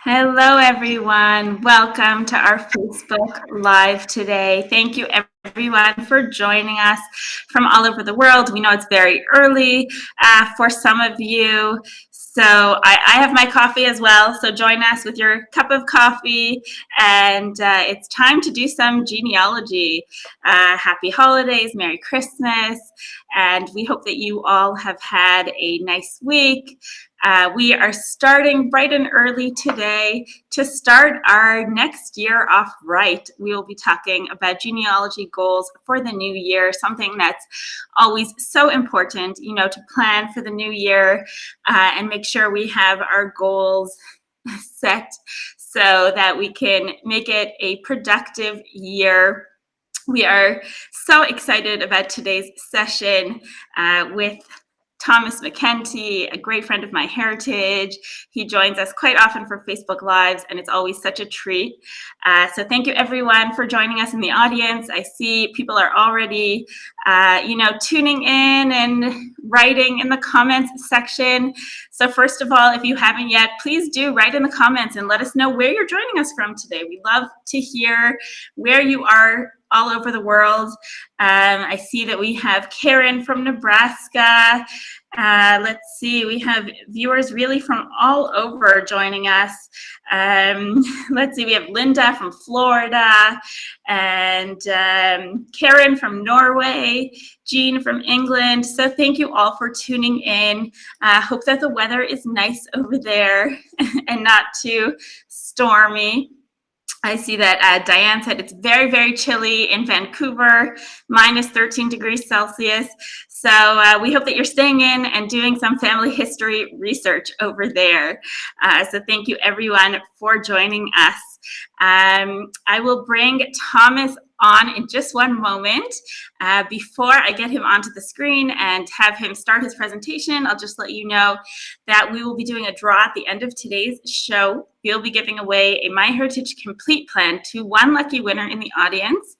Hello, everyone. Welcome to our Facebook Live today. Thank you, everyone, for joining us from all over the world. We know it's very early for some of you. So I have my coffee as well. So join us with your cup of coffee. And it's time to do some genealogy. Happy holidays, Merry Christmas. And we hope that you all have had a nice week. We are starting bright and early today to start our next year off right. We will be talking about genealogy goals for the new year, something that's always so important, to plan for the new year and make sure we have our goals set so that we can make it a productive year. We are so excited about today's session with Thomas MacEntee, a great friend of MyHeritage. He joins us quite often for Facebook Lives, and it's always such a treat. So thank you, everyone, for joining us in the audience. I see people are already, tuning in and writing in the comments section. So first of all, if you haven't yet, please do write in the comments and let us know where you're joining us from today. We love to hear where you are all over the world. I see that we have Karen from Nebraska. Let's see, we have viewers really from all over joining us. Let's see, we have Linda from Florida and Karen from Norway, Jean from England. So thank you all for tuning in. Hope that the weather is nice over there and not too stormy. I see that Diane said it's very, very chilly in Vancouver, minus 13 degrees Celsius. So we hope that you're staying in and doing some family history research over there. So thank you, everyone, for joining us. I will bring Thomas on in just one moment. Before I get him onto the screen and have him start his presentation, I'll just let you know that we will be doing a draw at the end of today's show. We'll be giving away a MyHeritage Complete Plan to one lucky winner in the audience.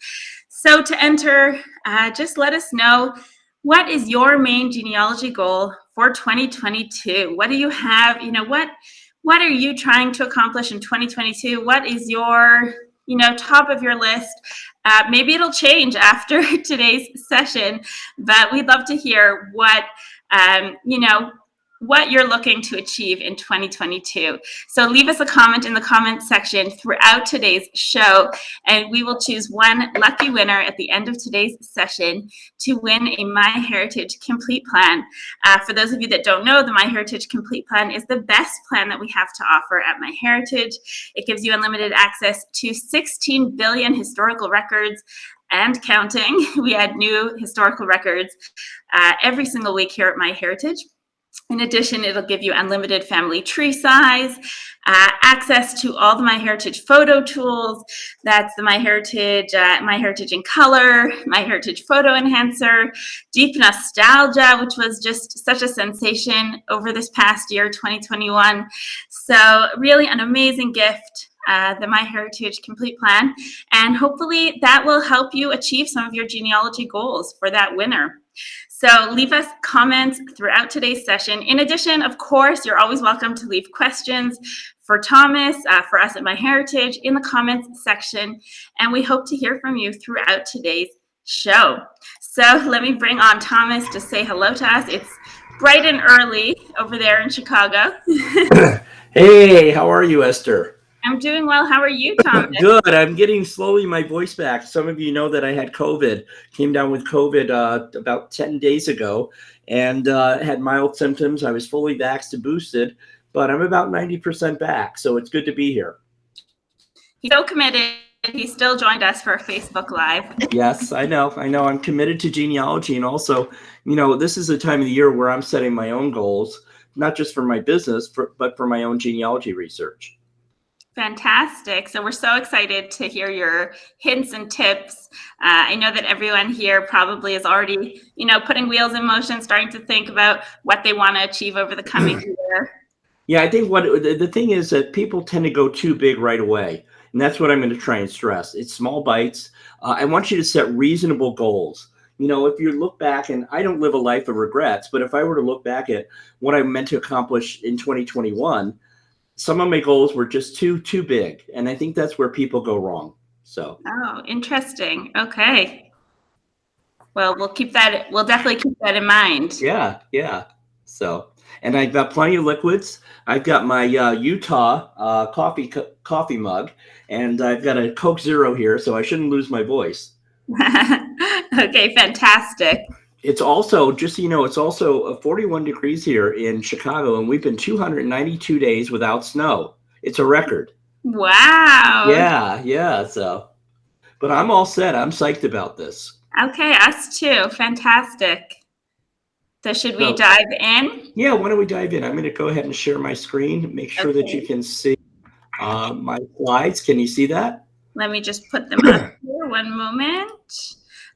So to enter, just let us know, what is your main genealogy goal for 2022? What do you have? What are you trying to accomplish in 2022? What is your top of your list? Maybe it'll change after today's session, but we'd love to hear what you're looking to achieve in 2022. So leave us a comment in the comment section throughout today's show, and we will choose one lucky winner at the end of today's session to win a MyHeritage Complete Plan. For those of you that don't know, the MyHeritage Complete Plan is the best plan that we have to offer at MyHeritage. It gives you unlimited access to 16 billion historical records and counting. We add new historical records every single week here at MyHeritage. In addition, it'll give you unlimited family tree size, access to all the MyHeritage photo tools. That's the MyHeritage in Color, MyHeritage Photo Enhancer, Deep Nostalgia, which was just such a sensation over this past year, 2021. So really an amazing gift, the MyHeritage Complete Plan. And hopefully that will help you achieve some of your genealogy goals for that winner. So leave us comments throughout today's session. In addition, of course, you're always welcome to leave questions for Thomas, for us at MyHeritage in the comments section. And we hope to hear from you throughout today's show. So let me bring on Thomas to say hello to us. It's bright and early over there in Chicago. Hey, how are you, Esther? I'm doing well. How are you, Thomas? Good. I'm getting slowly my voice back. Some of you know that I had COVID, came down with COVID about 10 days ago, and had mild symptoms. I was fully vaxxed and boosted, but I'm about 90% back, so it's good to be here. He's so committed. He still joined us for a Facebook Live. Yes, I know. I'm committed to genealogy, and also, this is a time of the year where I'm setting my own goals, not just for my business, but for my own genealogy research. Fantastic. So we're so excited to hear your hints and tips. I know that everyone here probably is already, putting wheels in motion, starting to think about what they want to achieve over the coming year. Yeah, I think the thing is that people tend to go too big right away. And that's what I'm going to try and stress. It's small bites. I want you to set reasonable goals. If you look back, and I don't live a life of regrets, but if I were to look back at what I meant to accomplish in 2021, some of my goals were just too big, and I think that's where people go wrong. So Oh, interesting. Okay. Well, we'll definitely keep that in mind. yeah. So, and I've got plenty of liquids. I've got my Utah coffee mug, and I've got a Coke Zero here, so I shouldn't lose my voice. Okay, fantastic. It's also, just so you know, it's also 41 degrees here in Chicago, and we've been 292 days without snow. It's a record. Wow. Yeah. So, but I'm all set. I'm psyched about this. Okay, us too. Fantastic. So should we So, dive in? yeah, why don't we dive in? I'm going to go ahead and share my screen, make sure that you Okay. can see my slides. Can you see that? Let me just put them up here. One moment.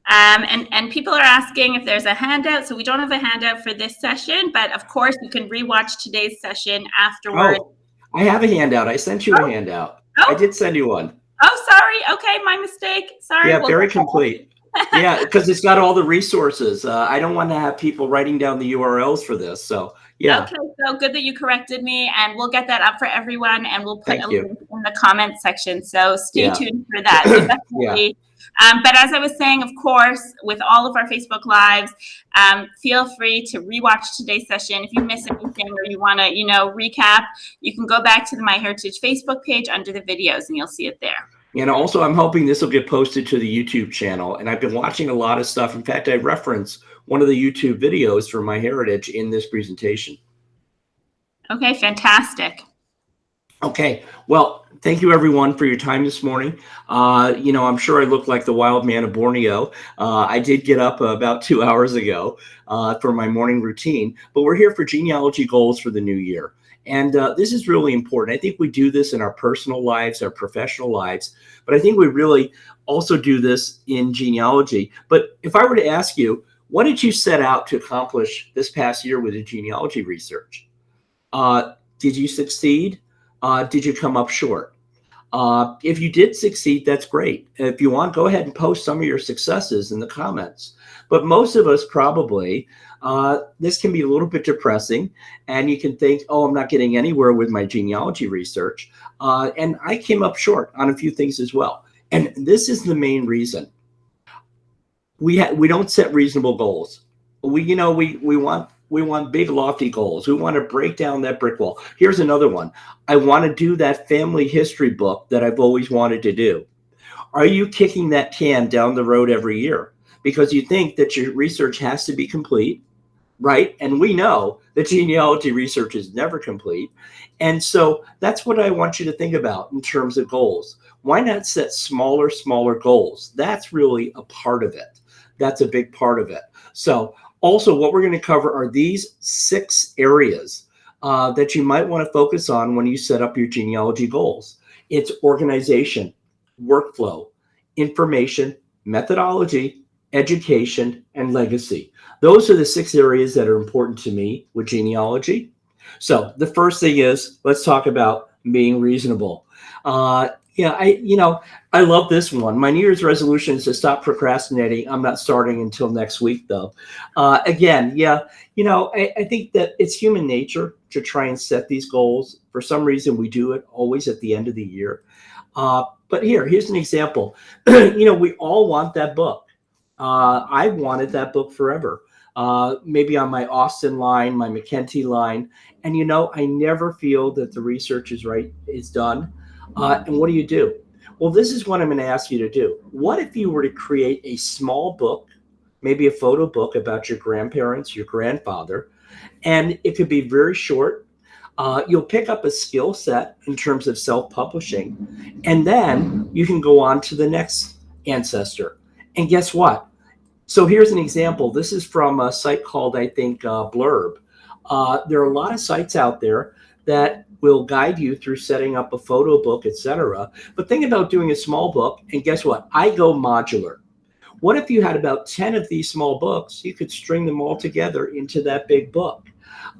And people are asking if there's a handout. So we don't have a handout for this session, but of course you can rewatch today's session afterwards. Oh, I have a handout. I sent you a handout. I Oh, did send you one. oh, sorry. Okay, my mistake. Sorry. Yeah, very complete. Yeah, because it's got all the resources. I don't want to have people writing down the URLs for this. So, yeah. Okay, so good that you corrected me, and we'll get that up for everyone, and we'll put Thank a you. link in the comment section. So stay Yeah. tuned for that. So definitely. But as I was saying, of course, with all of our Facebook Lives, feel free to rewatch today's session. If you miss anything or you want to, recap, you can go back to the MyHeritage Facebook page under the videos, and you'll see it there. And also, I'm hoping this will get posted to the YouTube channel. And I've been watching a lot of stuff. In fact, I reference one of the YouTube videos for MyHeritage in this presentation. Okay, fantastic. Okay, well, thank you everyone for your time this morning. I'm sure I look like the wild man of Borneo. I did get up about 2 hours ago for my morning routine, but we're here for genealogy goals for the new year. And this is really important. I think we do this in our personal lives, our professional lives, but I think we really also do this in genealogy. But if I were to ask you, what did you set out to accomplish this past year with the genealogy research? Did you succeed? Did you come up short? If you did succeed, that's great. If you want, go ahead and post some of your successes in the comments. But most of us probably, this can be a little bit depressing, and you can think, oh, I'm not getting anywhere with my genealogy research. And I came up short on a few things as well. And this is the main reason. We don't set reasonable goals. We want big lofty goals. We want to break down that brick wall. Here's another one. I want to do that family history book that I've always wanted to do. Are you kicking that can down the road every year because you think that your research has to be complete, right? And we know that genealogy research is never complete. And so that's what I want you to think about in terms of goals. Why not set smaller goals? That's really a part of it. That's a big part of it. So also, what we're going to cover are these 6 areas that you might want to focus on when you set up your genealogy goals. It's organization, workflow, information, methodology, education, and legacy. Those are the 6 areas that are important to me with genealogy. So the first thing is, let's talk about being reasonable. I love this one. My New Year's resolution is to stop procrastinating. I'm not starting until next week, though. I think that it's human nature to try and set these goals. For some reason, we do it always at the end of the year. But here's an example. We all want that book. I've wanted that book forever. Maybe on my Austin line, my MacEntee line. And, I never feel that the research is done. And what do? Well, this is what I'm going to ask you to do. What if you were to create a small book, maybe a photo book about your grandparents, your grandfather, and it could be very short. You'll pick up a skill set in terms of self-publishing, and then you can go on to the next ancestor. And guess what? So here's an example. This is from a site called, I think, Blurb. There are a lot of sites out there that will guide you through setting up a photo book, etc. But think about doing a small book, and guess what? I go modular. What if you had about 10 of these small books? You could string them all together into that big book.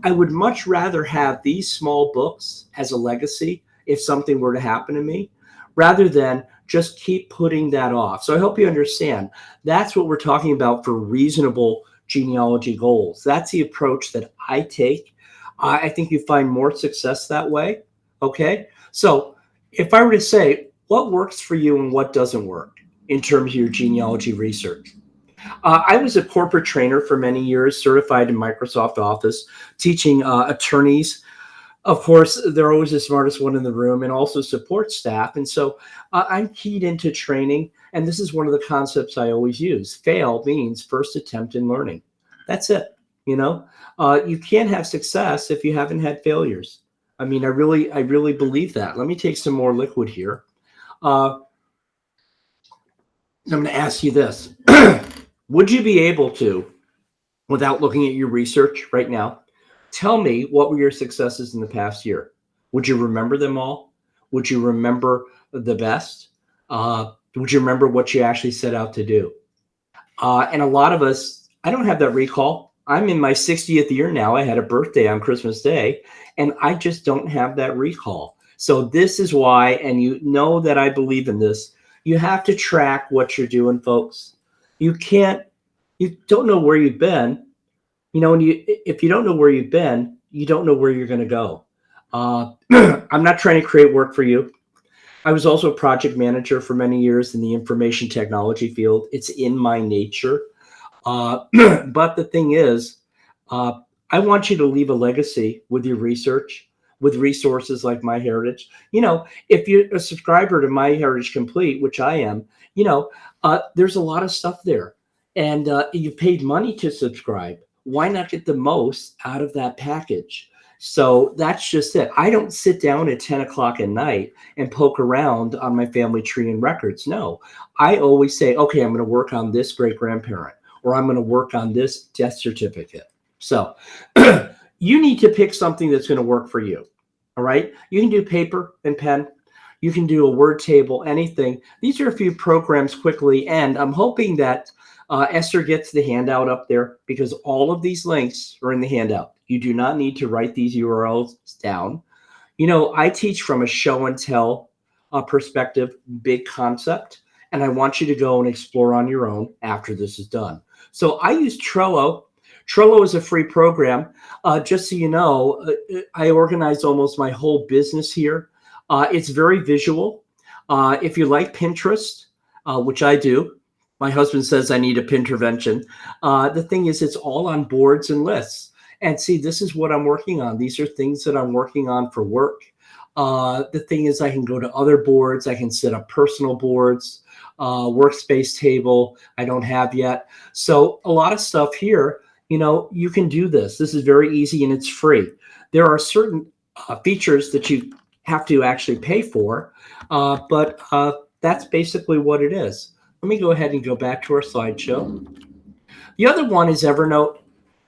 I would much rather have these small books as a legacy if something were to happen to me, rather than just keep putting that off. So I hope you understand. That's what we're talking about for reasonable genealogy goals. That's the approach that I take. I think you find more success that way. Okay. So if I were to say what works for you and what doesn't work in terms of your genealogy research, I was a corporate trainer for many years, certified in Microsoft Office, teaching attorneys. Of course, they're always the smartest one in the room, and also support staff. And so I'm keyed into training. And this is one of the concepts I always use. Fail means first attempt in learning. That's it. You know, you can't have success if you haven't had failures. I mean, I really believe that. Let me take some more liquid here. I'm going to ask you this. Would you be able to, without looking at your research right now, tell me what were your successes in the past year? Would you remember them all? Would you remember the best? Would you remember what you actually set out to do? And a lot of us, I don't have that recall. I'm in my 60th year now. I had a birthday on Christmas Day, and I just don't have that recall. So this is why, and you know that I believe in this, you have to track what you're doing, folks. You can't, you don't know where you've been. You know, and if you don't know where you've been, you don't know where you're going to go. I'm not trying to create work for you. I was also a project manager for many years in the information technology field. It's in my nature. But the thing is, uh, I want you to leave a legacy with your research, with resources like MyHeritage. You know, if you're a subscriber to MyHeritage Complete, which I am, you know, there's a lot of stuff there. And you paid money to subscribe. Why not get the most out of that package? So that's just it. I don't sit down at 10 o'clock at night and poke around on my family tree and records. No, I always say, okay, I'm going to work on this great grandparent, or I'm going to work on this death certificate. So you need to pick something that's going to work for you. All right. You can do paper and pen. You can do a word table, anything. These are a few programs quickly. And I'm hoping that Esther gets the handout up there, because all of these links are in the handout. You do not need to write these URLs down. You know, I teach from a show and tell perspective, big concept, and I want you to go and explore on your own after this is done. So I use Trello. Trello is a free program. Just so you know, I organize almost my whole business here. It's very visual. If you like Pinterest, which I do, my husband says I need a Pintervention. The thing is, it's all on boards and lists. And see, this is what I'm working on. These are things that I'm working on for work. The thing is, I can go to other boards. I can set up personal boards, workspace table I don't have yet. So a lot of stuff here, you know, you can do this. This is very easy and it's free. There are certain features that you have to actually pay for, but that's basically what it is. Let me go ahead and go back to our slideshow. The other one is Evernote.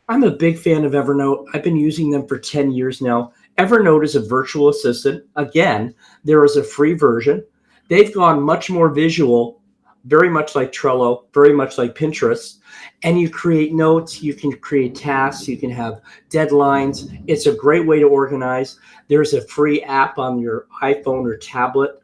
I'm a big fan of Evernote. I've been using them for 10 years now. Evernote is a virtual assistant. Again, there is a free version. They've gone much more visual, very much like Trello, very much like Pinterest. And you create notes, you can create tasks, you can have deadlines. It's a great way to organize. There's a free app on your iPhone or tablet.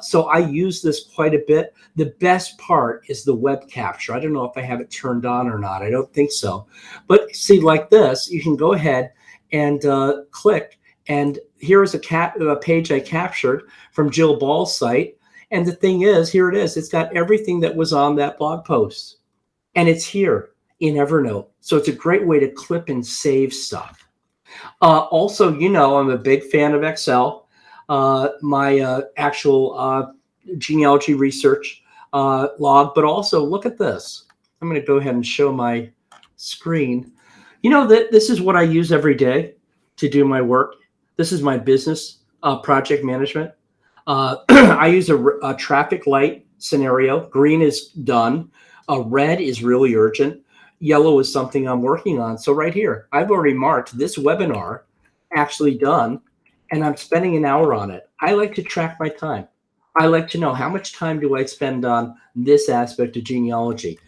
So I use this quite a bit. The best part is the web capture. I don't know if I have it turned on or not. I don't think so. But see, like this, you can go ahead and click. And here's a page I captured from Jill Ball's site. And the thing is, here it is. It's got everything that was on that blog post. And it's here in Evernote. So it's a great way to clip and save stuff. Also, you know, I'm a big fan of Excel. My actual genealogy research log, but also look at this. I'm going to go ahead and show my screen. You know that this is what I use every day to do my work. This is my business project management. I use a traffic light scenario. Green is done. Red is really urgent. Yellow is something I'm working on. So right here, I've already marked this webinar actually done, and I'm spending an hour on it. I like to track my time. I like to know how much time do I spend on this aspect of genealogy.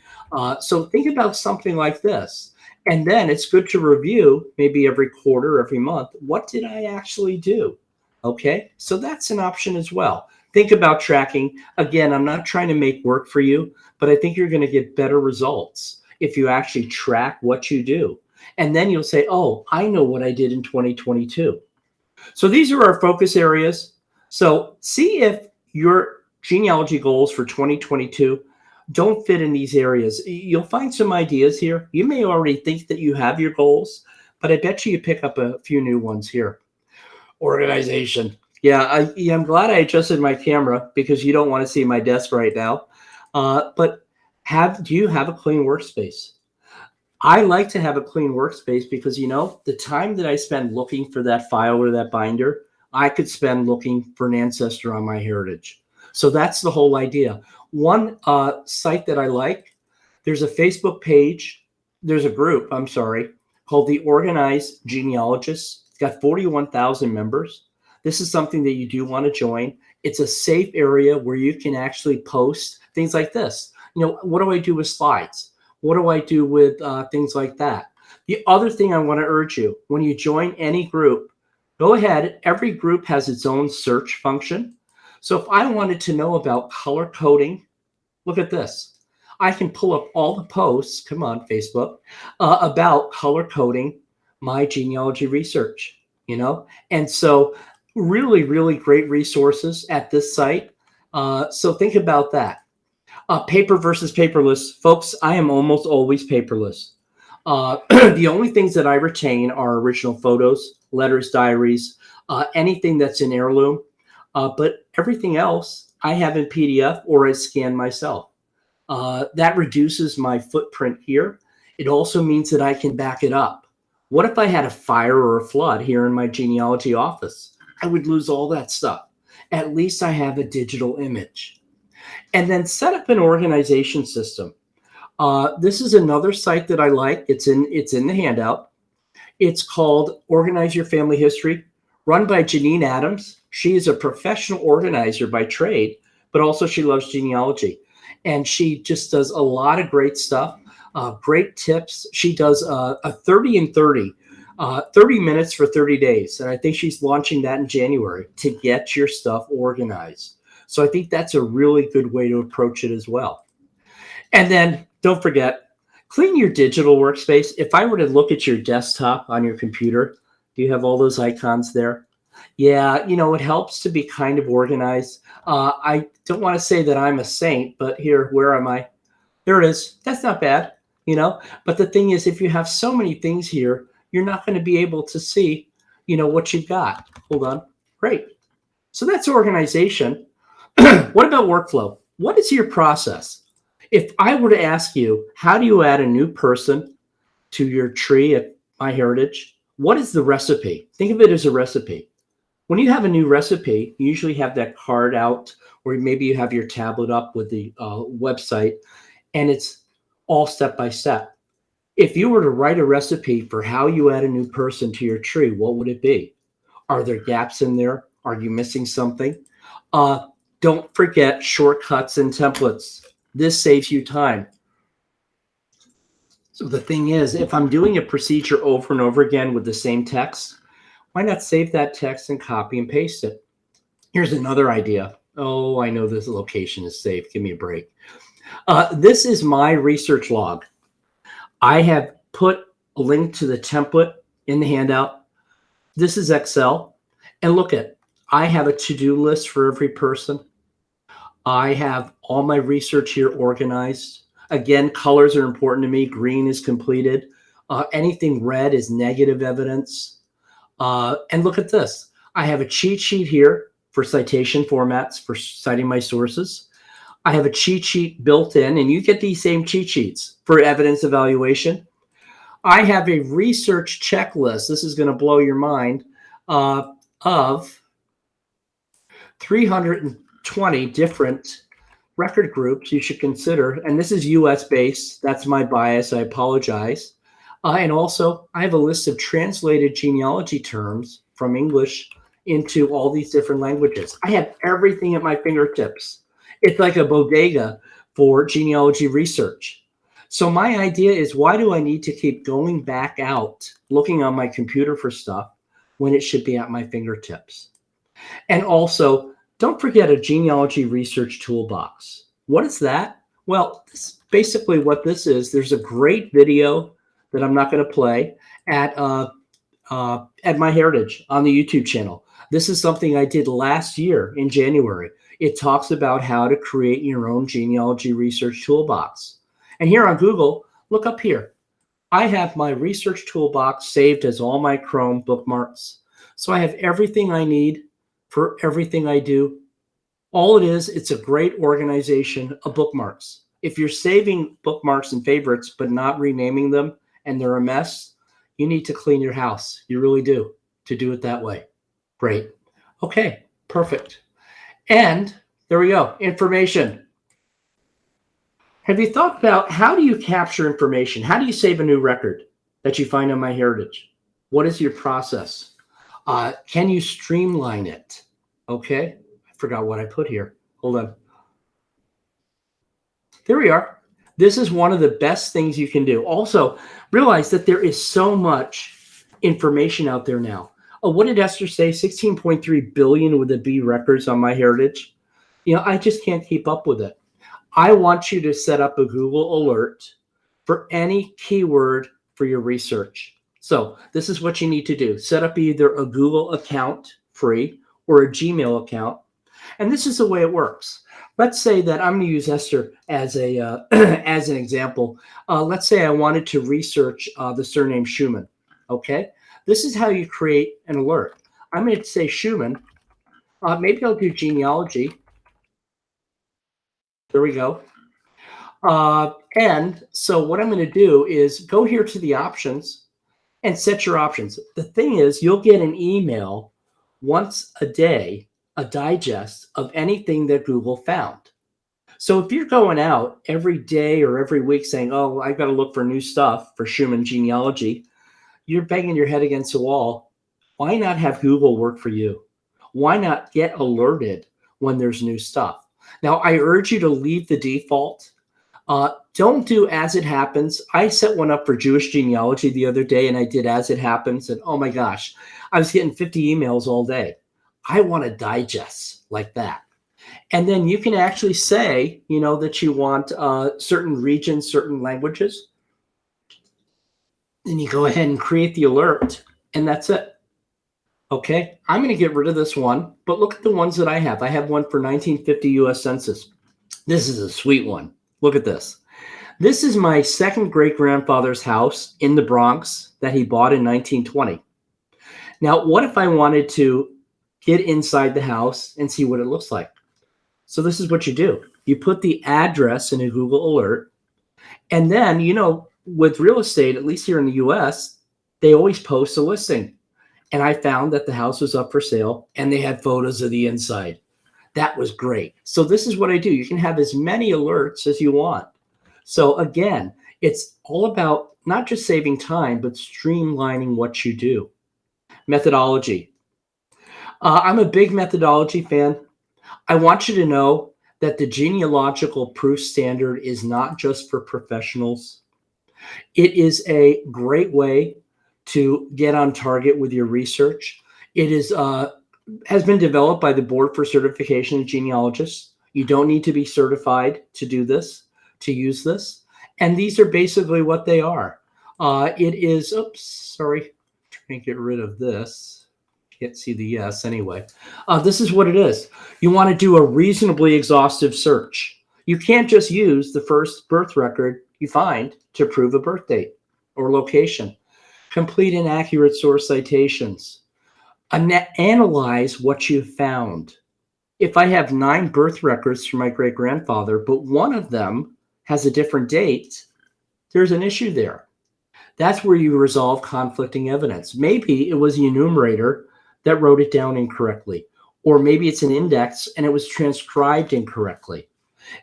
So think about something like this. And then it's good to review maybe every quarter, every month. What did I actually do? Okay, so that's an option as well. Think about tracking. Again, I'm not trying to make work for you, but I think you're going to get better results if you actually track what you do. And then you'll say, oh, I know what I did in 2022. So these are our focus areas. So see if your genealogy goals for 2022 don't fit in these areas. You'll find some ideas here. You may already think that you have your goals, but I bet you pick up a few new ones here. Organization. Yeah, I'm glad I adjusted my camera because you don't want to see my desk right now. But do you have a clean workspace? I like to have a clean workspace because, the time that I spend looking for that file or that binder, I could spend looking for an ancestor on MyHeritage. So that's the whole idea. One site that I like, there's a Facebook page, there's a group, I'm sorry, called the Organized Genealogists. It's got 41,000 members. This is something that you do want to join. It's a safe area where you can actually post things like this. What do I do with slides? What do I do with things like that? The other thing I want to urge you, when you join any group, go ahead. Every group has its own search function. So if I wanted to know about color coding, look at this. I can pull up all the posts, come on, Facebook, about color coding my genealogy research, And so really, really great resources at this site. So think about that. Paper versus paperless. Folks, I am almost always paperless. The only things that I retain are original photos, letters, diaries, anything that's in heirloom. But everything else I have in PDF or I scan myself. That reduces my footprint here. It also means that I can back it up. What if I had a fire or a flood here in my genealogy office? I would lose all that stuff. At least I have a digital image. And then set up an organization system. This is another site that I like. It's in the handout. It's called Organize Your Family History, run by Janine Adams. She is a professional organizer by trade, but also she loves genealogy. And she just does a lot of great stuff, great tips. She does a 30 and 30, 30 minutes for 30 days. And I think she's launching that in January to get your stuff organized. So I think that's a really good way to approach it as well. And then don't forget, clean your digital workspace. If I were to look at your desktop on your computer, do you have all those icons there? Yeah, it helps to be kind of organized. I don't want to say that I'm a saint, but here, where am I? There it is. That's not bad, But the thing is, if you have so many things here, you're not going to be able to see, what you've got. Hold on. Great. So that's organization. What about workflow? What is your process? If I were to ask you, how do you add a new person to your tree at MyHeritage? What is the recipe? Think of it as a recipe. When you have a new recipe, you usually have that card out, or maybe you have your tablet up with the website, and it's all step by step. If you were to write a recipe for how you add a new person to your tree, what would it be? Are there gaps in there? Are you missing something? Don't forget shortcuts and templates. This saves you time. So the thing is, if I'm doing a procedure over and over again with the same text, why not save that text and copy and paste it? Here's another idea. Oh, I know this location is safe. Give me a break. This is my research log. I have put a link to the template in the handout. This is Excel. And look at, I have a to-do list for every person. I have all my research here organized. Again, colors are important to me. Green is completed. Anything red is negative evidence. And look at this. I have a cheat sheet here for citation formats for citing my sources. I have a cheat sheet built in, and you get these same cheat sheets for evidence evaluation. I have a research checklist. This is going to blow your mind of 320 different record groups you should consider. And this is US based. That's my bias. I apologize. And also, I have a list of translated genealogy terms from English into all these different languages. I have everything at my fingertips. It's like a bodega for genealogy research. So my idea is, why do I need to keep going back out, looking on my computer for stuff when it should be at my fingertips? And also, don't forget a genealogy research toolbox. What is that? Well, this is basically what this is. There's a great video that I'm not going to play at at MyHeritage on the YouTube channel. This is something I did last year in January. It talks about how to create your own genealogy research toolbox. And here on Google, look up here. I have my research toolbox saved as all my Chrome bookmarks. So I have everything I need for everything I do. All it is, it's a great organization of bookmarks. If you're saving bookmarks and favorites, but not renaming them and they're a mess, you need to clean your house. You really do, to do it that way. Great. Okay, perfect. And there we go, information. Have you thought about how do you capture information? How do you save a new record that you find on MyHeritage? What is your process? Can you streamline it? Okay, I forgot what I put here. Hold on. There we are. This is one of the best things you can do. Also, realize that there is so much information out there now. Oh, what did Esther say? 16.3 billion with a B records on MyHeritage. You know, I just can't keep up with it. I want you to set up a Google alert for any keyword for your research. So this is what you need to do. Set up either a Google account free or a Gmail account. And this is the way it works. Let's say that I'm going to use Esther as a as an example. Let's say I wanted to research the surname Schumann. Okay, this is how you create an alert. I'm going to say Schumann. Maybe I'll do genealogy. There we go. And so what I'm going to do is go here to the options and set your options. The thing is, you'll get an email once a day, a digest of anything that Google found. So if you're going out every day or every week saying, oh, I've got to look for new stuff for Schumann genealogy, you're banging your head against the wall. Why not have Google work for you? Why not get alerted when there's new stuff? Now, I urge you to leave the default. Don't do as it happens. I set one up for Jewish genealogy the other day, and I did as it happens. And oh my gosh, I was getting 50 emails all day. I want to digest like that. And then you can actually say, you know, that you want certain regions, certain languages. Then you go ahead and create the alert, and that's it. Okay, I'm going to get rid of this one, but look at the ones that I have. I have one for 1950 U.S. Census. This is a sweet one. Look at this. This is my second great-grandfather's house in the Bronx that he bought in 1920. Now, what if I wanted to get inside the house and see what it looks like? So this is what you do. You put the address in a Google alert, and then, you know, with real estate, at least here in the U.S., they always post a listing. And I found that the house was up for sale, and they had photos of the inside. That was great. So this is what I do. You can have as many alerts as you want. So again, it's all about not just saving time, but streamlining what you do. Methodology. I'm a big methodology fan. I want you to know that the genealogical proof standard is not just for professionals. It is a great way to get on target with your research. It is has been developed by the Board for Certification of Genealogists. You don't need to be certified to do this, to use this. And these are basically what they are. It is, oops, sorry, trying to get rid of this. Can't see the yes anyway. This is what it is. You want to do a reasonably exhaustive search. You can't just use the first birth record you find to prove a birth date or location. Complete and accurate source citations. Analyze what you found. If I have 9 birth records from my great-grandfather, but one of them has a different date, there's an issue there. That's where you resolve conflicting evidence. Maybe it was the enumerator that wrote it down incorrectly, or maybe it's an index and it was transcribed incorrectly.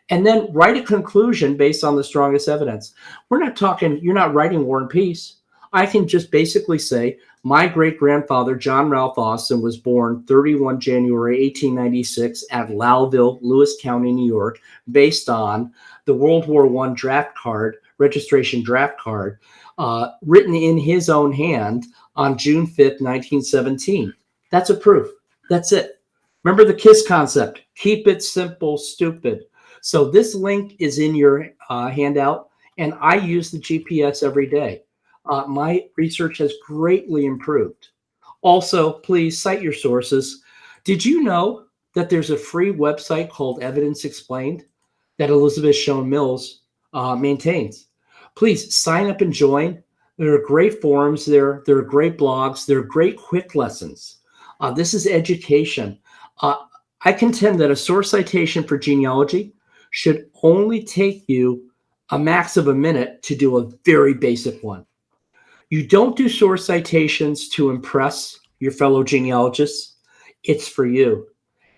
And then write a conclusion based on the strongest evidence. We're not talking, you're not writing War and Peace. I can just basically say, my great-grandfather, John Ralph Austin, was born 31 January 1896 at Lowville, Lewis County, New York, based on the World War I draft card, registration draft card, written in his own hand on June 5th, 1917. That's a proof. That's it. Remember the KISS concept. Keep it simple, stupid. So this link is in your handout, and I use the GPS every day. My research has greatly improved. Also, please cite your sources. Did you know that there's a free website called Evidence Explained that Elizabeth Schoen Mills maintains? Please sign up and join. There are great forums there. There are great blogs. There are great quick lessons. This is education. Uh, I contend that a source citation for genealogy should only take you a max of a minute to do a very basic one. You don't do source citations to impress your fellow genealogists. It's for you.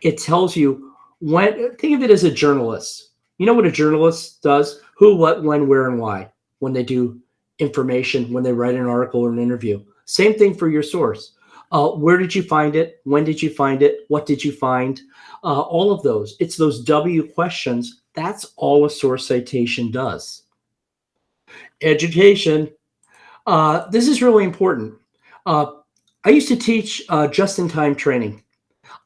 It tells you when, think of it as a journalist. You know what a journalist does? Who, what, when, where, and why when they do information, when they write an article or an interview. Same thing for your source. Where did you find it? When did you find it? What did you find? All of those. It's those W questions. That's all a source citation does. Education. This is really important. Uh, I used to teach just-in-time training.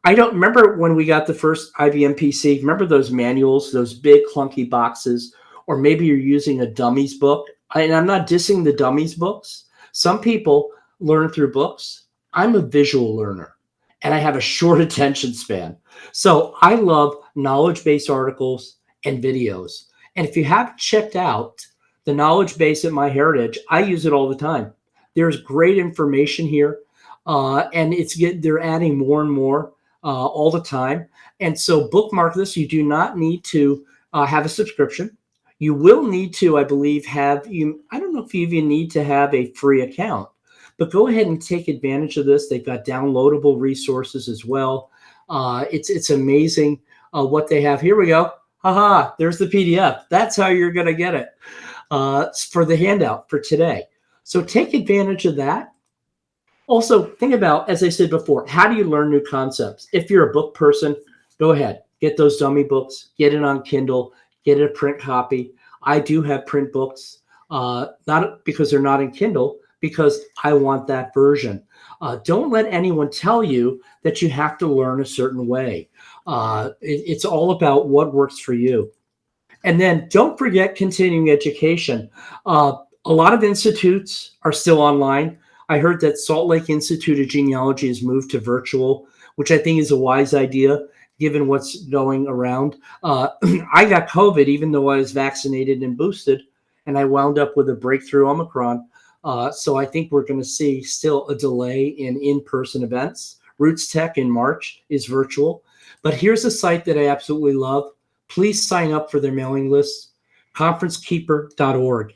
I don't remember when we got the first IBM PC. Remember those manuals, those big clunky boxes, or maybe you're using a dummies book. And I'm not dissing the dummies books. Some people learn through books. I'm a visual learner, and I have a short attention span. So I love knowledge-based articles and videos. And if you haven't checked out the knowledge base at MyHeritage, I use it all the time. There's great information here, and they're adding more and more all the time. And so bookmark this. You do not need to have a subscription. You will need to, I believe, I don't know if you even need to have a free account, but go ahead and take advantage of this. They've got downloadable resources as well. It's amazing what they have. Here we go. Haha, there's the PDF. That's how you're going to get it for the handout for today. So take advantage of that. Also, think about, as I said before, how do you learn new concepts? If you're a book person, go ahead, get those dummy books, get it on Kindle, get a print copy. I do have print books, not because they're not in Kindle, because I want that version. Don't let anyone tell you that you have to learn a certain way. It's all about what works for you. And then don't forget continuing education. A lot of institutes are still online. I heard that Salt Lake Institute of Genealogy has moved to virtual, which I think is a wise idea given what's going around. I got COVID even though I was vaccinated and boosted, and I wound up with a breakthrough Omicron. So I think we're going to see still a delay in in-person events. Roots Tech in March is virtual. But here's a site that I absolutely love. Please sign up for their mailing list, conferencekeeper.org.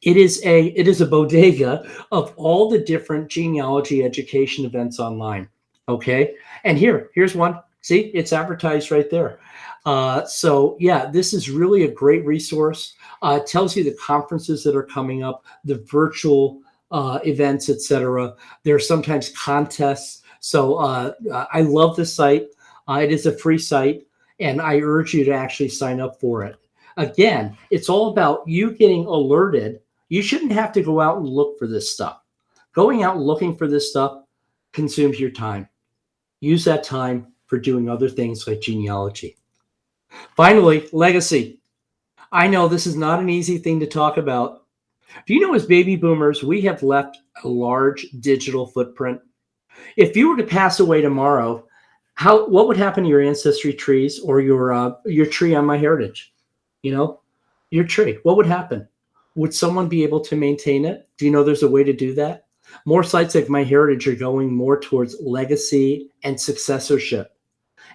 It is a bodega of all the different genealogy education events online. Okay, and here's one. See, it's advertised right there. So yeah, this is really a great resource. It tells you the conferences that are coming up, the virtual events, etc. There are sometimes contests. So I love this site. It is a free site, and I urge you to actually sign up for it. Again, it's all about you getting alerted. You shouldn't have to go out and look for this stuff. Going out and looking for this stuff consumes your time. Use that time for doing other things like genealogy. Finally, legacy. I know this is not an easy thing to talk about. Do you know, as baby boomers, we have left a large digital footprint? If you were to pass away tomorrow, what would happen to your ancestry trees or your tree on MyHeritage? You know, your tree. What would happen? Would someone be able to maintain it? Do you know there's a way to do that? More sites like MyHeritage are going more towards legacy and successorship.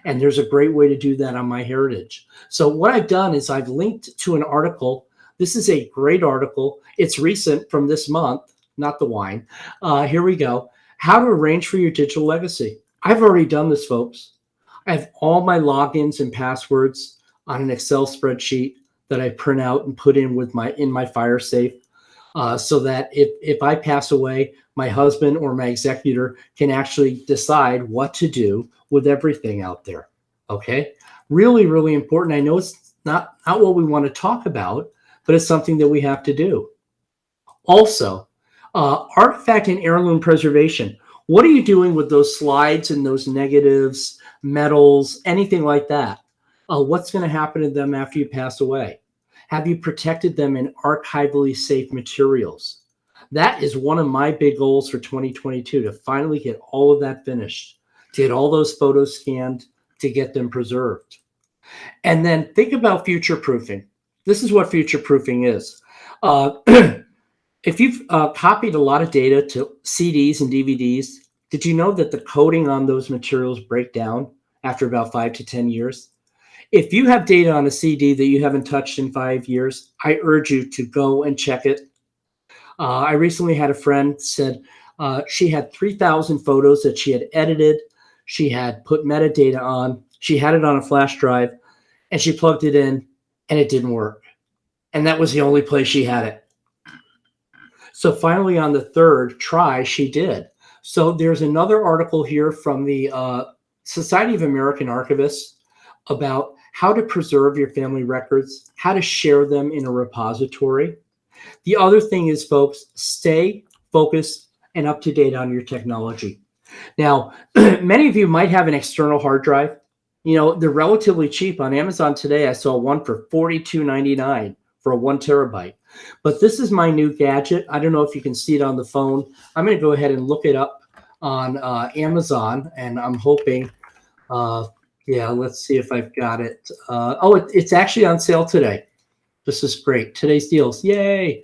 And there's a great way to do that on MyHeritage. So what I've done is I've linked to an article. This is a great article. It's recent from this month, not the wine. Here we go. How to arrange for your digital legacy. I've already done this, folks. I have all my logins and passwords on an Excel spreadsheet that I print out and put in my fire safe, so that if I pass away, my husband or my executor can actually decide what to do with everything out there. Okay, really, really important. I know it's not what we want to talk about, but it's something that we have to do. Also, artifact and heirloom preservation. What are you doing with those slides and those negatives, medals, anything like that? What's going to happen to them after you pass away? Have you protected them in archivally safe materials? That is one of my big goals for 2022, to finally get all of that finished, to get all those photos scanned, to get them preserved. And then think about future proofing. This is what future proofing is. If you've copied a lot of data to CDs and DVDs, did you know that the coating on those materials break down after about 5 to 10 years? If you have data on a CD that you haven't touched in 5 years, I urge you to go and check it. I recently had a friend said she had 3,000 photos that she had edited. She had put metadata on. She had it on a flash drive, and she plugged it in, and it didn't work. And that was the only place she had it. So finally, on the third try, she did. So there's another article here from the Society of American Archivists about how to preserve your family records, how to share them in a repository. The other thing is, folks, stay focused and up to date on your technology. Now, many of you might have an external hard drive. You know, they're relatively cheap. On Amazon today, I saw one for $42.99 for a 1 terabyte. But this is my new gadget. I don't know if you can see it on the phone. I'm going to go ahead and look it up on Amazon, and I'm hoping, yeah, let's see if I've got it. It's actually on sale today. This is great. Today's deals. Yay.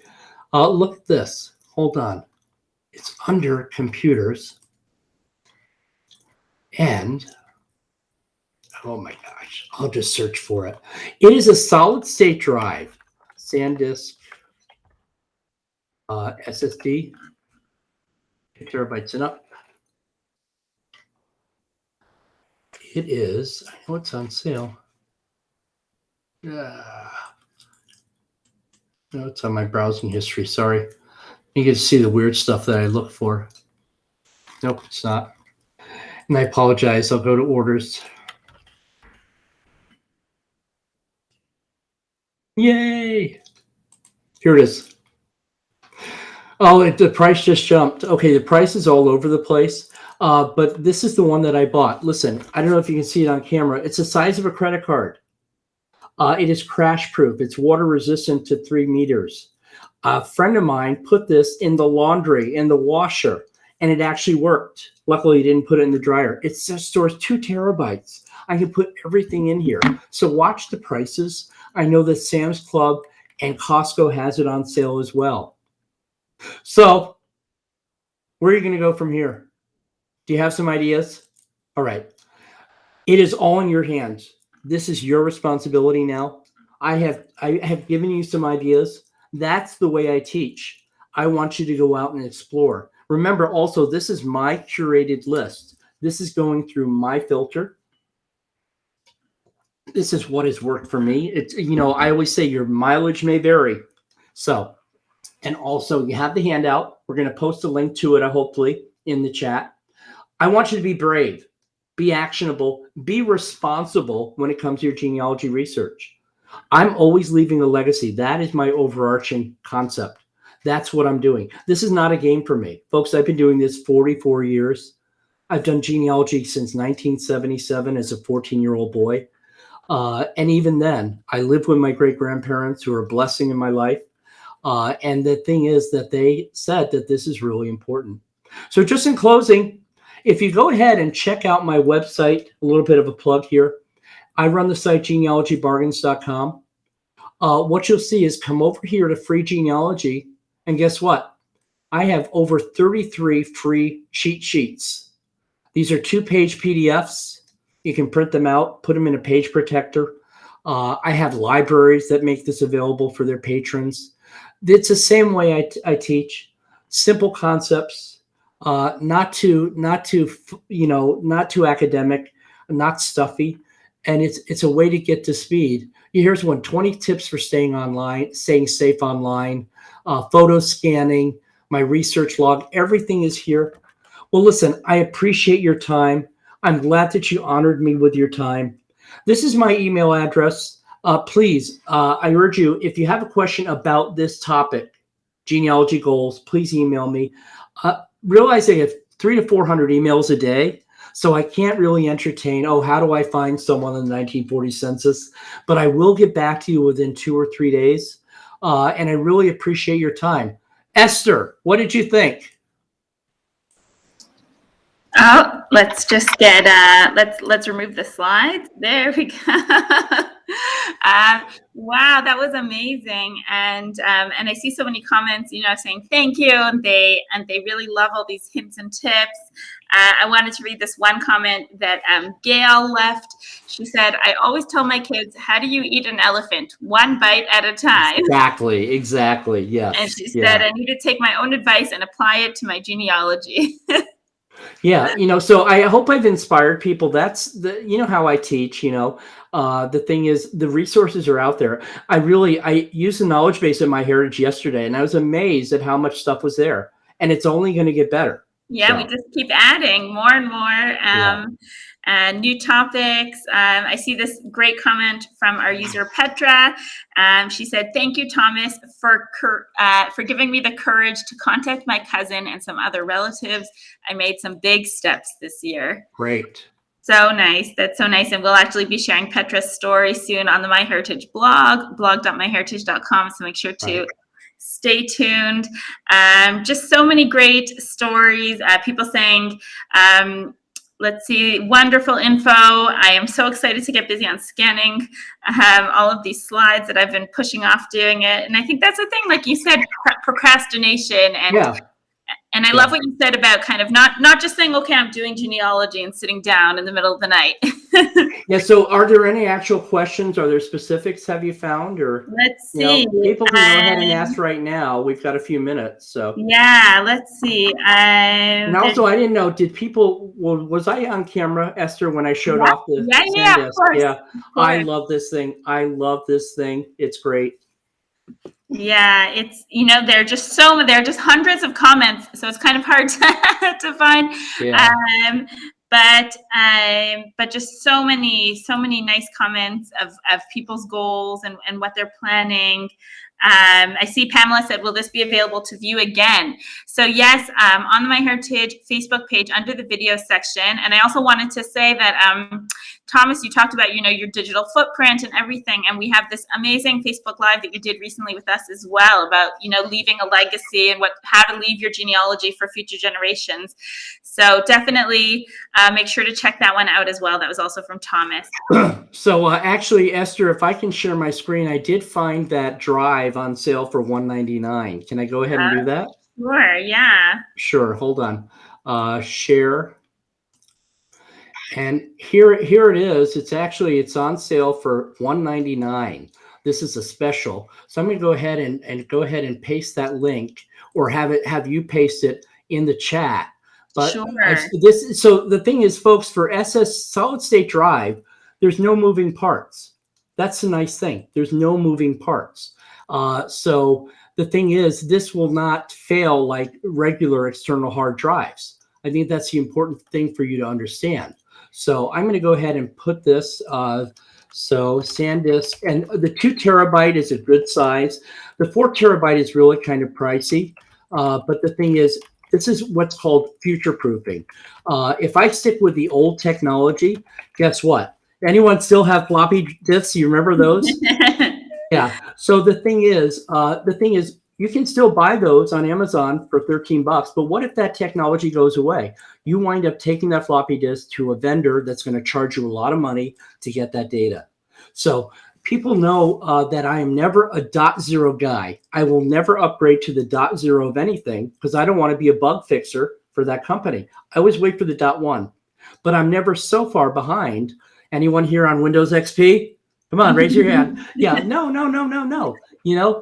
Look at this. Hold on. It's under computers. And, oh my gosh, I'll just search for it. It is a solid state drive, SanDisk SSD, 2 terabytes and up. It is, I know it's on sale. No, it's on my browsing history. Sorry. You can see the weird stuff that I look for. Nope, it's not. And I apologize. I'll go to orders. Yay! Here it is. Oh, the price just jumped. Okay, the price is all over the place. But this is the one that I bought. Listen, I don't know if you can see it on camera. It's the size of a credit card. It is crash proof. It's water resistant to 3 meters. A friend of mine put this in the laundry, in the washer, and it actually worked. Luckily, he didn't put it in the dryer. It just stores 2 terabytes. I can put everything in here. So watch the prices. I know that Sam's Club and Costco has it on sale as well. So where are you going to go from here? Do you have some ideas? All right. It is all in your hands. This is your responsibility now. I have given you some ideas. That's the way I teach. I want you to go out and explore. Remember also, this is my curated list. This is going through my filter. This is what has worked for me. It's, you know, I always say your mileage may vary. So, and also you have the handout. We're going to post a link to it, hopefully, in the chat. I want you to be brave, be actionable, be responsible when it comes to your genealogy research. I'm always leaving a legacy. That is my overarching concept. That's what I'm doing. This is not a game for me. Folks, I've been doing this 44 years. I've done genealogy since 1977 as a 14-year-old boy. And even then, I lived with my great-grandparents who are a blessing in my life. And the thing is that they said that this is really important. So just in closing, if you go ahead and check out my website, a little bit of a plug here. I run the site genealogybargains.com. What you'll see is come over here to free genealogy. And guess what? I have over 33 free cheat sheets. These are 2-page PDFs. You can print them out, put them in a page protector. I have libraries that make this available for their patrons. It's the same way I teach. Simple concepts, not too academic, not stuffy. And it's a way to get to speed. Here's one: 20 tips for staying online, staying safe online, photo scanning, my research log, everything is here. Well, listen, I appreciate your time. I'm glad that you honored me with your time. This is my email address. Please, I urge you, if you have a question about this topic, genealogy goals, please email me. Realize I have 300 to 400 emails a day. So I can't really entertain, how do I find someone in the 1940 census? But I will get back to you within 2 or 3 days. And I really appreciate your time. Esther, what did you think? Oh, let's just get let's remove the slides. There we go. Wow, that was amazing, and I see so many comments, saying thank you, and they really love all these hints and tips. I wanted to read this one comment that Gail left. She said, "I always tell my kids, how do you eat an elephant? One bite at a time." Exactly. Yes. And she said, "I need to take my own advice and apply it to my genealogy." Yeah, so I hope I've inspired people. That's how I teach, the thing is the resources are out there. I used the knowledge base of MyHeritage yesterday, and I was amazed at how much stuff was there, and it's only going to get better. Yeah, we just keep adding more and more and new topics. I see this great comment from our user Petra. She said, "Thank you, Thomas, for giving me the courage to contact my cousin and some other relatives. I made some big steps this year." Great. So nice. That's so nice. And we'll actually be sharing Petra's story soon on the MyHeritage blog, blog.myheritage.com. So make sure to stay tuned. Just so many great stories. People saying, let's see, wonderful info. I am so excited to get busy on scanning all of these slides that I've been pushing off doing it. And I think that's the thing, like you said, procrastination. And I love what you said about kind of not just saying, okay, I'm doing genealogy and sitting down in the middle of the night. Yeah. So are there any actual questions? Are there specifics have you found? Or let's see. People can go ahead and ask right now. We've got a few minutes. So yeah, let's see. And also, I didn't know, was I on camera, Esther, when I showed off the of course. Yeah. I love this thing. It's great. Yeah, it's there are just hundreds of comments, so it's kind of hard to find. Yeah. But just so many nice comments of people's goals and what they're planning. I see Pamela said, "Will this be available to view again?" So yes, on the MyHeritage Facebook page under the video section. And I also wanted to say that Thomas, you talked about your digital footprint and everything, and we have this amazing Facebook Live that you did recently with us as well about leaving a legacy and how to leave your genealogy for future generations. So definitely make sure to check that one out as well. That was also from Thomas. So actually, Esther, if I can share my screen, I did find that drive on sale for $199. Can I go ahead and do that? Sure. Yeah. Sure. Hold on. Share. And here it is. It's on sale for $199. This is a special. So I'm going to go ahead and paste that link, or have you paste it in the chat. But sure. So the thing is, folks, for SS solid state drive, there's no moving parts. That's the nice thing. There's no moving parts. So the thing is, this will not fail like regular external hard drives. I think that's the important thing for you to understand. So I'm going to go ahead and put this. So SanDisk, and the 2 terabyte is a good size. The 4 terabyte is really kind of pricey. But the thing is, this is what's called future proofing. If I stick with the old technology, guess what? Anyone still have floppy disks? You remember those? Yeah. So the thing is, you can still buy those on Amazon for $13. But what if that technology goes away? You wind up taking that floppy disk to a vendor that's going to charge you a lot of money to get that data. So people know that I am never a .0 guy. I will never upgrade to the .0 of anything because I don't want to be a bug fixer for that company. I always wait for the .1, but I'm never so far behind. Anyone here on Windows XP? Come on, raise your hand. Yeah, no.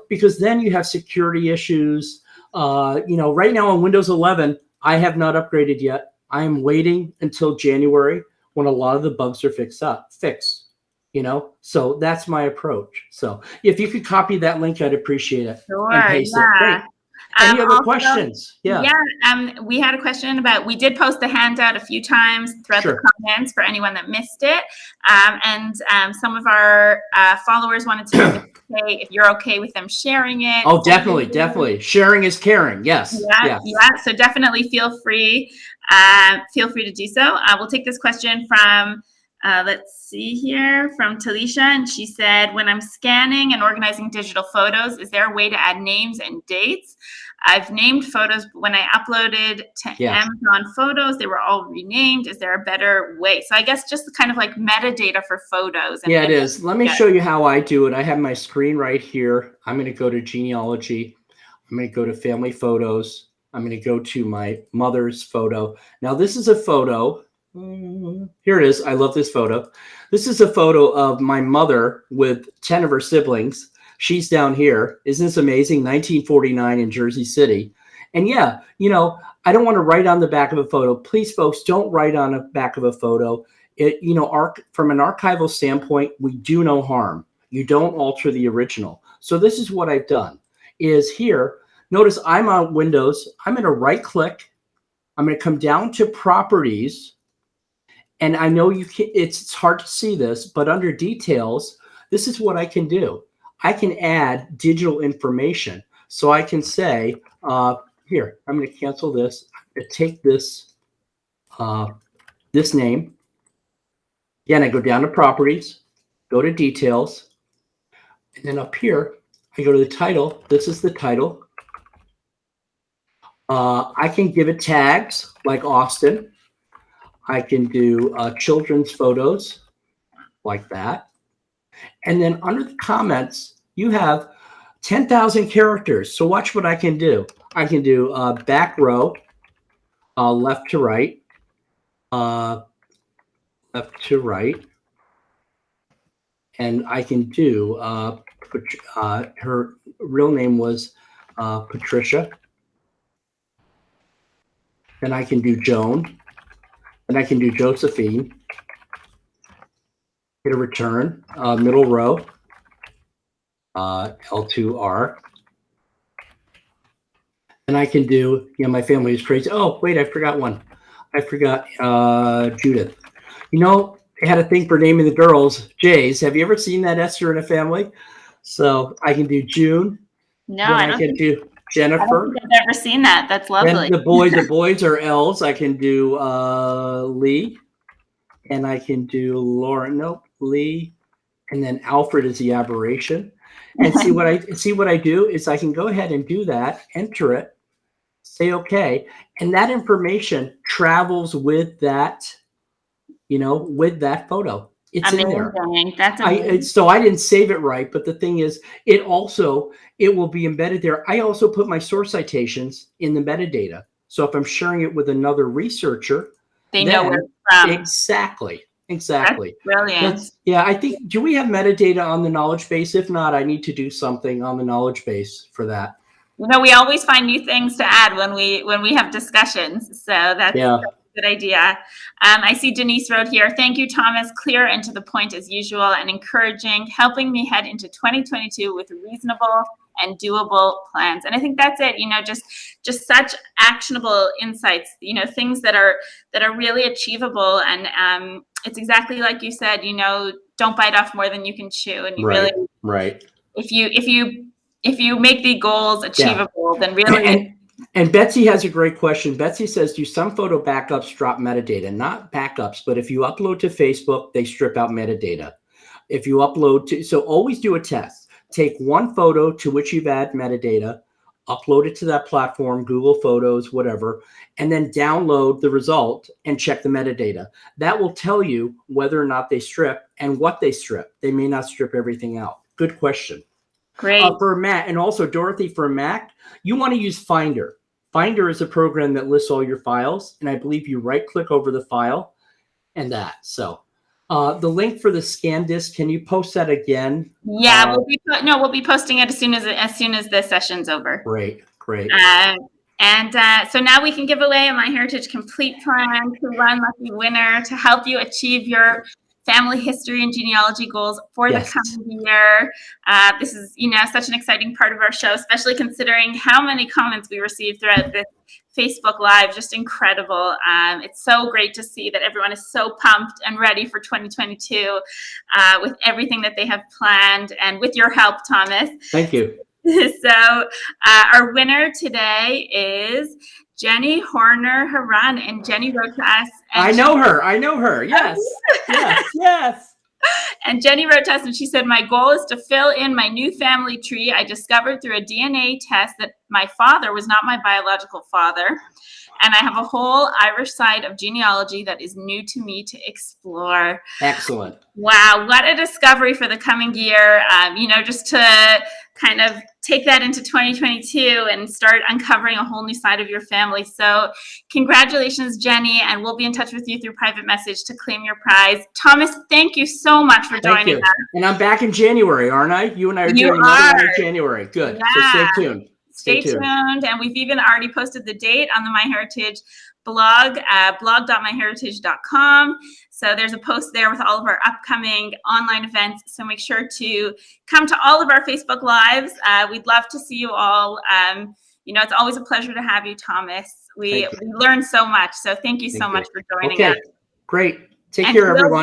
Because then you have security issues. Right now on Windows 11, I have not upgraded yet. I am waiting until January when a lot of the bugs are fixed. So that's my approach. So if you could copy that link, I'd appreciate it. Sure, and paste it. Great. Any other questions? Yeah. We had a question about, we did post the handout a few times throughout the comments for anyone that missed it. And some of our followers wanted to know if you're okay with them sharing it. Oh, definitely. Sharing is caring. Yes. Yeah. So definitely feel free to do so. We'll take this question from let's see here, from Talisha, and she said, "When I'm scanning and organizing digital photos, is there a way to add names and dates?" I've named photos, but when I uploaded to Amazon Photos, they were all renamed. Is there a better way? So I guess just kind of like metadata for photos. Yeah, it is. Let me show you how I do it. I have my screen right here. I'm going to go to genealogy. I'm going to go to family photos. I'm going to go to my mother's photo. Now, this is a photo. Here it is. I love this photo. This is a photo of my mother with 10 of her siblings. She's down here. Isn't this amazing? 1949 in Jersey City. And yeah, you know, I don't want to write on the back of a photo. Please, folks, don't write on the back of a photo. It, you know, from an archival standpoint, we do no harm. You don't alter the original. So this is what I've done is here. Notice I'm on Windows. I'm going to right click. I'm going to come down to properties. And I know you can, it's hard to see this, but under details, this is what I can do. I can add digital information. So I can say, here, I'm going to cancel this. I'm going to take this, this name. Again, I go down to properties, go to details, and then up here, I go to the title. This is the title. I can give it tags like Austin. I can do children's photos like that. And then under the comments, you have 10,000 characters. So watch what I can do. I can do back row, left to right, left to right. And I can do, her real name was Patricia. And I can do Joan. And I can do Josephine. Hit a return, middle row, L2R. And I can do, you know, my family is crazy. Oh, wait, I forgot one. I forgot Judith. You know, I had a thing for naming the girls J's. Have you ever seen that, Esther in a Family? So I can do June. No, I can do Jennifer. I don't think I've ever seen that. That's lovely. And the boys are L's. I can do Lee. And I can do Lauren. Nope, Lee. And then Alfred is the aberration. And see what I do is I can go ahead and do that, enter it, say okay, and that information travels with that, you know, with that photo. It's amazing. In there. That's amazing. So I didn't save it right, but the thing is, it will be embedded there. I also put my source citations in the metadata. So if I'm sharing it with another researcher, they know where it's from. Exactly. That's brilliant. Yeah, I think, do we have metadata on the knowledge base? If not, I need to do something on the knowledge base for that. You know, we always find new things to add when we have discussions. So that's a good idea. I see Denise wrote here, thank you, Thomas. Clear and to the point as usual and encouraging, helping me head into 2022 with reasonable and doable plans. And I think that's it, you know, just such actionable insights, you know, things that are really achievable. And it's exactly like you said, you know, don't bite off more than you can chew. And you right. If you make the goals achievable, then really. And Betsy has a great question. Betsy says, do some photo backups drop metadata? Not backups, but if you upload to Facebook, they strip out metadata. If you upload to, so always do a test. Take one photo to which you've added metadata, upload it to that platform, Google Photos, whatever, and then download the result and check the metadata. That will tell you whether or not they strip and what they strip. They may not strip everything out. Good question. Great. For Matt, and also Dorothy, for Mac, you want to use Finder. Finder is a program that lists all your files, and I believe you right-click over the file and that. So the link for the scan disk, can you post that again? Yeah, we'll be posting it as soon as the session's over. Great. So now we can give away a MyHeritage Complete Plan to one lucky winner to help you achieve your family history and genealogy goals for the coming year. This is, you know, such an exciting part of our show, especially considering how many comments we received throughout this Facebook Live. Just incredible. It's so great to see that everyone is so pumped and ready for 2022 with everything that they have planned, and with your help, Thomas. Thank you. So our winner today is Jenny Horner Haran, and Jenny wrote to us. I know her. Yes. yes. And Jenny wrote to us and she said, my goal is to fill in my new family tree I discovered through a DNA test that my father was not my biological father. And I have a whole Irish side of genealogy that is new to me to explore. Excellent. Wow, what a discovery for the coming year. Just to kind of take that into 2022 and start uncovering a whole new side of your family. So congratulations, Jenny, and we'll be in touch with you through private message to claim your prize. Thomas, thank you so much for joining us. And I'm back in January, aren't I? You and I are doing another one in January. Good. Yeah. So stay tuned. Stay tuned. And we've even already posted the date on the MyHeritage blog, blog.myheritage.com. So there's a post there with all of our upcoming online events. So make sure to come to all of our Facebook Lives. We'd love to see you all. It's always a pleasure to have you, Thomas. We learned so much. So thank you so much for joining us. Great. Take care, everyone.